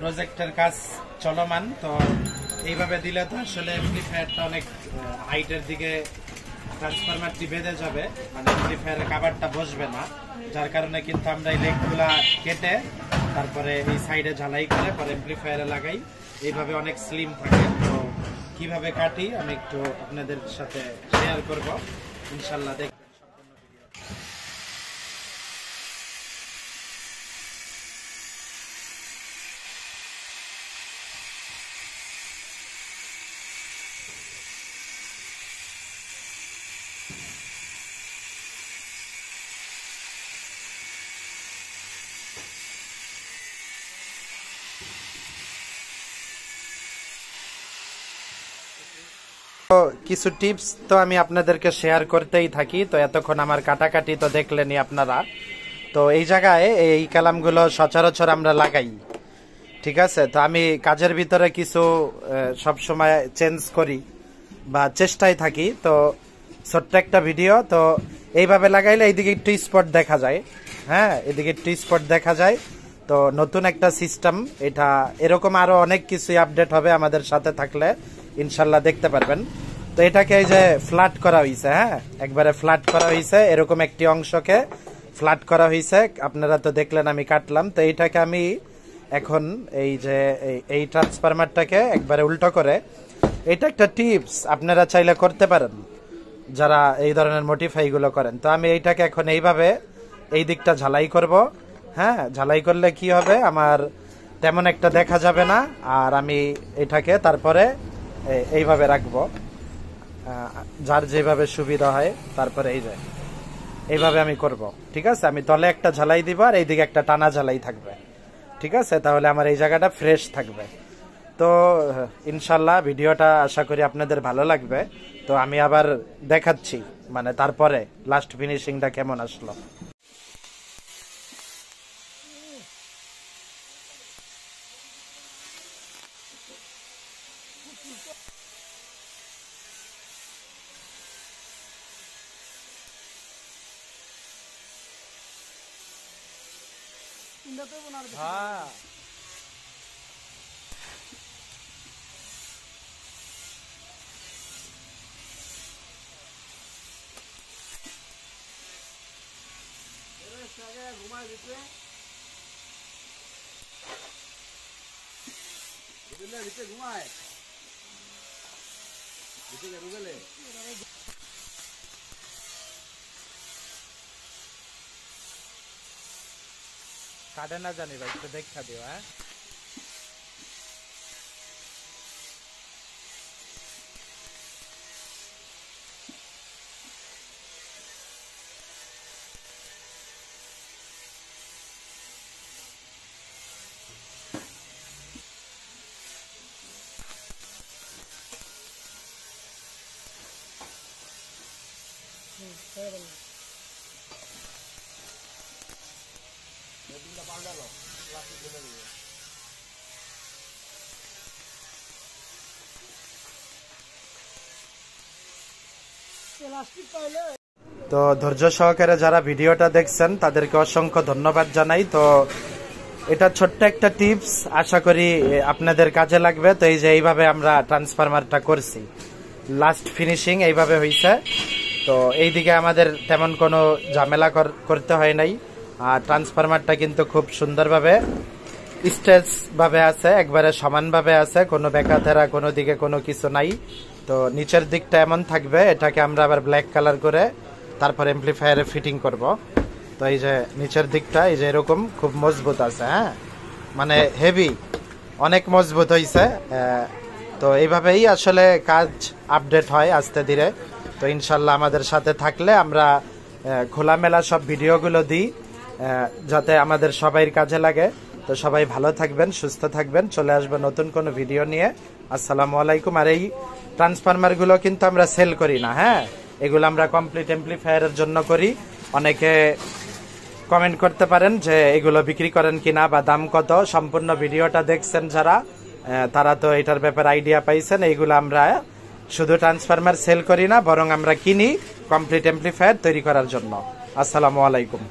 প্রজেক্টের কাজ চলমান। তো এইভাবে দিলে তো আসলে অ্যামপ্লিফায়ারটা অনেক হাইটের দিকে ট্রান্সফরমারটি বেঁধে যাবে, মানে অ্যামপ্লিফায়ারের কাভারটা বসবে না, যার কারণে কিন্তু আমরা এই লেগগুলা কেটে তারপরে এই সাইডে ঝালাই করে পরে অ্যামপ্লিফায়ারে লাগাই। এইভাবে অনেক স্লিম থাকে। তো কিভাবে কাটি আমি একটু আপনাদের সাথে শেয়ার করব, ইনশাল্লাহ দেখবেন সম্পূর্ণ ভিডিও। কিছু টিপস তো আমি আপনাদেরকে শেয়ার করতেই থাকি। তো এতক্ষণ আমার কাটাকাটি তো দেখলেনি আপনারা। তো এই জায়গায় এই কালামগুলো সচরাচর আমরা লাগাই, ঠিক আছে। তো আমি কাজের ভিতরে কিছু সব সময় চেঞ্জ করি বা চেষ্টায় থাকি। তো ছোট্ট একটা ভিডিও, তো এইভাবে লাগাইলে এইদিকে একটু স্পট দেখা যায়, হ্যাঁ এদিকে একটু স্পট দেখা যায়। তো নতুন একটা সিস্টেম এটা, এরকম আরো অনেক কিছু আপডেট হবে আমাদের সাথে থাকলে ইনশাল্লাহ দেখতে পারবেন। তো এটাকে এই যে ফ্ল্যাট করা হয়েছে, হ্যাঁ একবারে ফ্ল্যাট করা হয়েছে, এরকম একটি অংশকে ফ্ল্যাট করা হয়েছে। আপনারা তো দেখলেন আমি কাটলাম। তো এইটাকে আমি এখন এই যে এই ট্রান্সফরমারটাকে একবারে উল্টো করে, এটা একটা টিপস আপনারা চাইলে করতে পারেন যারা এই ধরনের মডিফাই গুলো করেন। তো আমি এইটাকে এখন এইভাবে এই দিকটা ঝালাই করব, হ্যাঁ ঝালাই করলে কি হবে আমার তেমন একটা দেখা যাবে না। আর আমি এটাকে তারপরে এইভাবে রাখবো, যার যেভাবে সুবিধা হয়। তারপরে এই যে এইভাবে আমি করব, ঠিক আছে। আমি তলে একটা ঝালাই দিব আর এইদিকে একটা টানা ঝালাই থাকবে, ঠিক আছে। তাহলে আমার এই জায়গাটা ফ্রেশ থাকবে। তো ইনশাল্লাহ ভিডিওটা আশা করি আপনাদের ভালো লাগবে। তো আমি আবার দেখাচ্ছি মানে তারপরে লাস্ট ফিনিশিংটা কেমন আসলো। হ্যাঁ ঘুমায় দিতে ঘুমায় গেলে কাটে না জানি ভাই, একটু দেখা দিও। হ্যাঁ তো ধৈর্য সহকারে যারা ভিডিওটা দেখছেন তাদেরকে অসংখ্য ধন্যবাদ জানাই। তো এটা ছোট্ট একটা টিপস, আশা করি আপনাদের কাজে লাগবে। তো এই যে এইভাবে আমরা ট্রান্সফরমারটা করছি, লাস্ট ফিনিশিং এইভাবে হয়েছে। তো এইদিকে আমাদের তেমন কোনো ঝামেলা করতে হয় নাই। আর ট্রান্সফরমারটা কিন্তু খুব সুন্দরভাবে স্টেজ ভাবে আছে, একবারে সমানভাবে আছে, কোনো বেকাতেরা কোনো দিকে কোনো কিছু নাই। তো নিচের দিকটা এমন থাকবে, এটাকে আমরা আবার ব্ল্যাক কালার করে তারপর অ্যামপ্লিফায়ারে ফিটিং করব। তো এই যে নিচের দিকটা এই যে এরকম খুব মজবুত আছে, হ্যাঁ মানে হেভি, অনেক মজবুত হয়েছে। তো এইভাবেই আসলে কাজ আপডেট হয় আস্তে ধীরে। তো ইনশাল্লাহ আমাদের সাথে থাকলে আমরা খোলামেলা সব ভিডিওগুলো দিই, যাতে আমাদের সবাইয়ের কাজে লাগে। তো সবাই ভালো থাকবেন, সুস্থ থাকবেন, চলে আসবে নতুন কোনো ভিডিও নিয়ে। আসসালামু আলাইকুম। আর এই ট্রান্সফরমার গুলো কিন্তু আমরা সেল করি না, হ্যাঁ এগুলো আমরা কমপ্লিট অ্যামপ্লিফায়ারের জন্য করি। অনেকে কমেন্ট করতে পারেন যে এগুলো বিক্রি করেন কিনা বা দাম কত। সম্পূর্ণ ভিডিওটা দেখছেন যারা, তারা তো এটার ব্যাপারে আইডিয়া পাইছেন। এইগুলো আমরা শুধু ট্রান্সফরমার সেল করি না, বরং আমরা কিনি কমপ্লিট অ্যামপ্লিফায়ার তৈরি করার জন্য। আসসালামু আলাইকুম।